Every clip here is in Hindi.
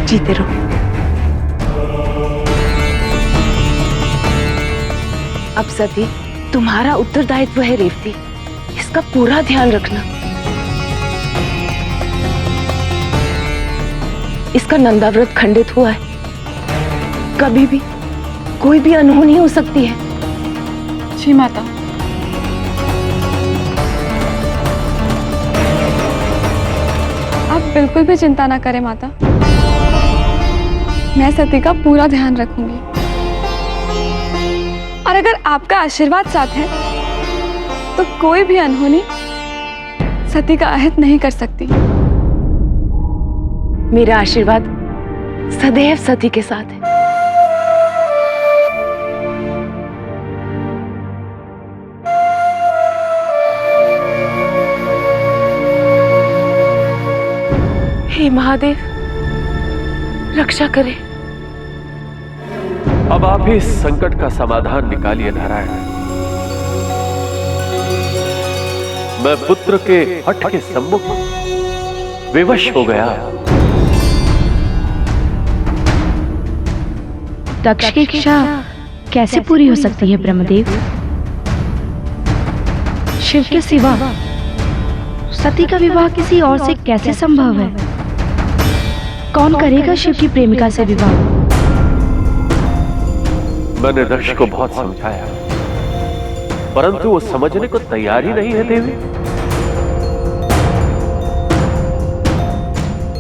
जीते रहो। अब सती, तुम्हारा उत्तरदायित्व है रेवती, इसका पूरा ध्यान रखना। इसका नंदाव्रत खंडित हुआ है, कभी भी कोई भी अनहोनी हो सकती है। जी माता। आप बिल्कुल भी चिंता ना करें माता, मैं सती का पूरा ध्यान रखूंगी। और अगर आपका आशीर्वाद साथ है तो कोई भी अनहोनी सती का अहित नहीं कर सकती। मेरा आशीर्वाद सदैव सती के साथ है। हे महादेव, रक्षा करें। अब आप ही इस संकट का समाधान निकालिए नारायण। मैं पुत्र के हठ के सम्मुख विवश हो गया। दक्ष की इच्छा कैसे पूरी हो सकती है ब्रह्मदेव? शिव के सिवा सती का विवाह किसी और से कैसे संभव है? कौन करेगा शिव की प्रेमिका से विवाह? मैंने दक्ष को बहुत समझाया, परंतु वो समझने को तैयार ही नहीं है देवी।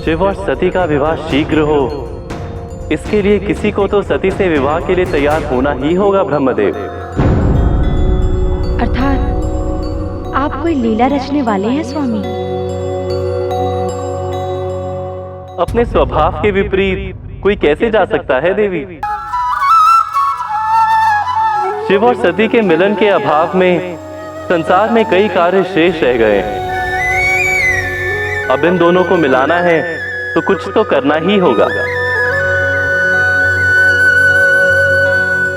शिव और सती का विवाह शीघ्र हो, इसके लिए किसी को तो सती से विवाह के लिए तैयार होना ही होगा ब्रह्मदेव। अर्थात आप कोई लीला रचने वाले हैं स्वामी? अपने स्वभाव के विपरीत कोई कैसे जा सकता है देवी? शिव और सती के मिलन के अभाव में संसार में कई कार्य शेष रह गए हैं। अब इन दोनों को मिलाना है तो कुछ तो करना ही होगा।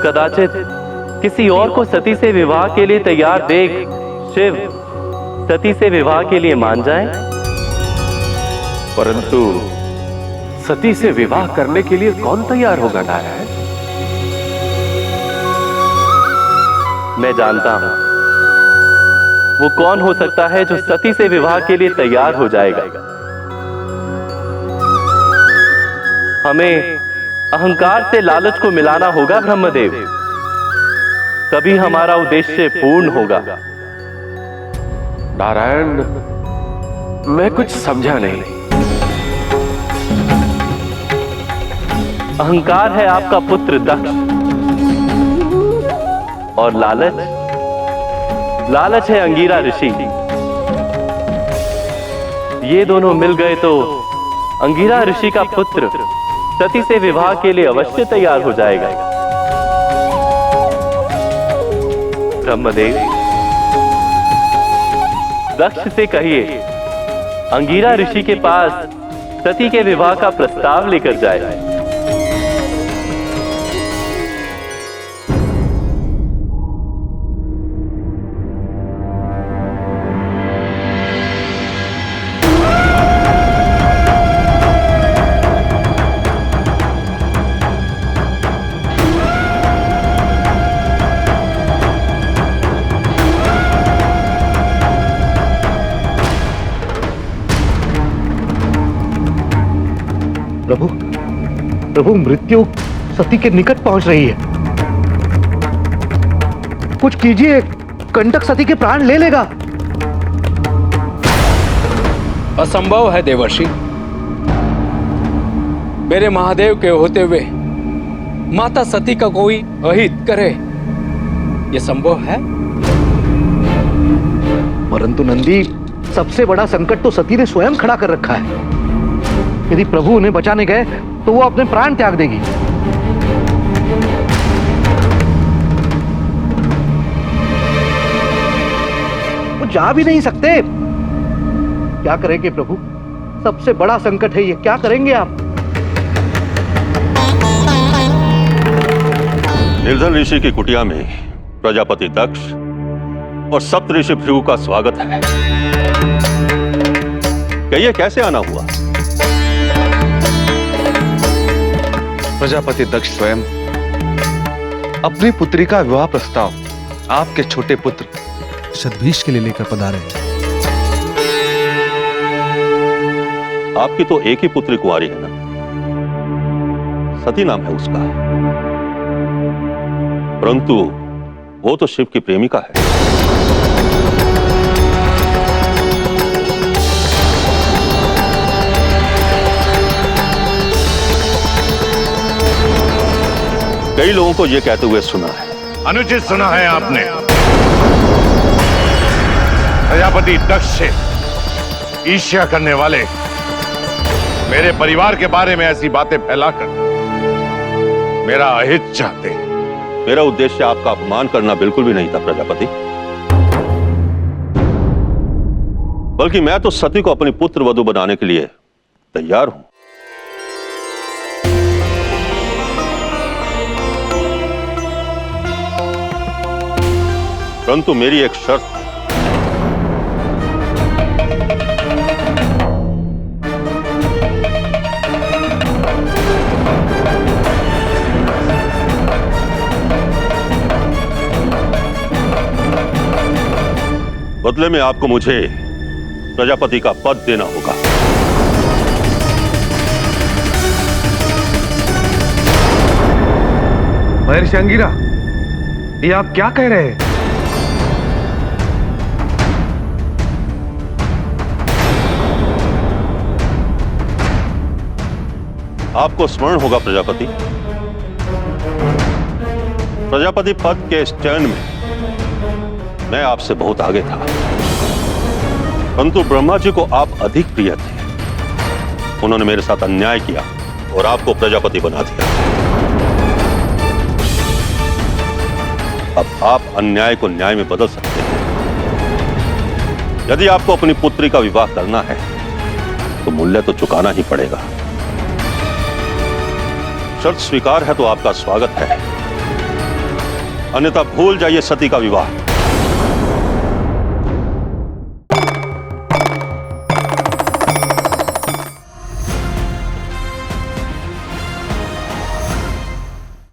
कदाचित किसी और को सती से विवाह के लिए तैयार देख शिव सती से विवाह के लिए मान जाएं। परंतु सती से विवाह करने के लिए कौन तैयार होगा नारायण? मैं जानता हूं वो कौन हो सकता है जो सती से विवाह के लिए तैयार हो जाएगा। हमें अहंकार से लालच को मिलाना होगा ब्रह्मदेव, तभी हमारा उद्देश्य पूर्ण होगा। नारायण, मैं कुछ समझा नहीं। अहंकार है आपका पुत्र दक्ष और लालच है अंगीरा ऋषि। ये दोनों मिल गए तो अंगीरा ऋषि का पुत्र सती से विवाह के लिए अवश्य तैयार हो जाएगा। ब्रह्मदेव, दक्ष से कहिए अंगीरा ऋषि के पास सती के विवाह का प्रस्ताव लेकर जाए। प्रभु, मृत्यु सती के निकट पहुंच रही है। कुछ कीजिए, कंटक सती के प्राण ले लेगा। असंभव है देवर्षि। मेरे महादेव के होते हुए माता सती का कोई अहित करे, यह संभव है? परंतु नंदी, सबसे बड़ा संकट तो सती ने स्वयं खड़ा कर रखा है। यदि प्रभु उन्हें बचाने गए तो वो अपने प्राण त्याग देगी। वो जा भी नहीं सकते। क्या करेंगे प्रभु? सबसे बड़ा संकट है ये, क्या करेंगे आप? निर्धन ऋषि की कुटिया में प्रजापति दक्ष और सप्त ऋषि भृगु का स्वागत है। कहिए कैसे आना हुआ? प्रजापति दक्ष स्वयं अपनी पुत्री का विवाह प्रस्ताव आपके छोटे पुत्र शतभीष के लिए लेकर पधारे हैं। आपकी तो एक ही पुत्री कुंवारी है ना, सती नाम है उसका, परंतु वो तो शिव की प्रेमिका है। कई लोगों को यह कहते हुए सुना है। अनुचित सुना है आपने। प्रजापति दक्ष से ईर्ष्या करने वाले मेरे परिवार के बारे में ऐसी बातें फैलाकर मेरा अहित चाहते हैं। मेरा उद्देश्य आपका अपमान करना बिल्कुल भी नहीं था प्रजापति, बल्कि मैं तो सती को अपनी पुत्र वधू बनाने के लिए तैयार हूं। परंतु मेरी एक शर्त है। बदले में आपको मुझे प्रजापति का पद देना होगा। महर्षि अंगिरा, ये आप क्या कह रहे हैं? आपको स्मरण होगा प्रजापति, प्रजापति पद के इस चयन में मैं आपसे बहुत आगे था, परंतु ब्रह्मा जी को आप अधिक प्रिय थे। उन्होंने मेरे साथ अन्याय किया और आपको प्रजापति बना दिया। अब आप अन्याय को न्याय में बदल सकते हैं। यदि आपको अपनी पुत्री का विवाह करना है तो मूल्य तो चुकाना ही पड़ेगा। शर्त स्वीकार है तो आपका स्वागत है, अन्यथा भूल जाइए सती का विवाह।